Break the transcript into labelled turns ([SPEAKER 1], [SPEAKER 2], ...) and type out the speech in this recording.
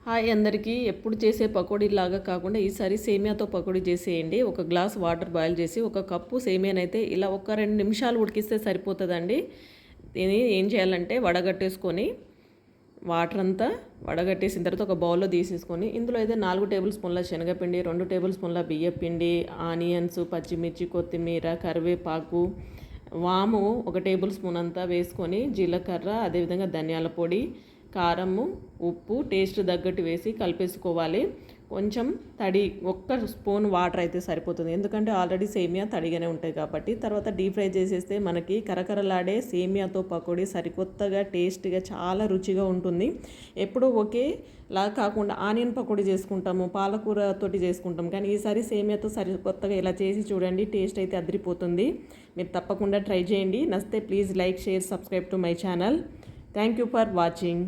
[SPEAKER 1] Hi అందరికీ. ఎప్పుడు చేసే పకోడీలాగా కాకుండా ఈసారి సేమియాతో పకోడీ చేసేయండి. ఒక గ్లాస్ వాటర్ బాయిల్ చేసి ఒక కప్పు సేమియానైతే ఇలా ఒక 2 నిమిషాలు ఉడికిస్తే సరిపోతుందండి. దీన్ని ఏం చేయాలంటే వడగట్టేసుకొని వాటర్ అంతా వడగట్టేసిన తర్వాత ఒక బౌల్లో తీసేసుకొని ఇందులో అయితే 4 టేబుల్ స్పూన్ల శనగపిండి, 2 టేబుల్ స్పూన్ల బియ్యపిండి, ఆనియన్స్, పచ్చిమిర్చి, కొత్తిమీర, కరివేపాకు, వాము 1 టేబుల్ స్పూన్ అంతా వేసుకొని జీలకర్ర, అదేవిధంగా ధనియాల పొడి, కారము, ఉప్పు టేస్ట్ తగ్గట్టు వేసి కలిపేసుకోవాలి. కొంచెం ఒక్క స్పూన్ వాటర్ అయితే సరిపోతుంది, ఎందుకంటే ఆల్రెడీ సేమియా తడిగానే ఉంటాయి కాబట్టి. తర్వాత డీప్ ఫ్రై చేసేస్తే మనకి కరకరలాడే సేమియాతో పకోడీ సరికొత్తగా టేస్ట్గా చాలా రుచిగా ఉంటుంది. ఎప్పుడూ ఒకేలా కాకుండా ఆనియన్ పకోడీ చేసుకుంటాము, పాలకూరతోటి చేసుకుంటాం, కానీ ఈసారి సేమియాతో సరికొత్తగా ఇలా చేసి చూడండి, టేస్ట్ అయితే అదిరిపోతుంది. మీరు తప్పకుండా ట్రై చేయండి. నచ్చితే please like, share, subscribe to my channel. Thank you for watching.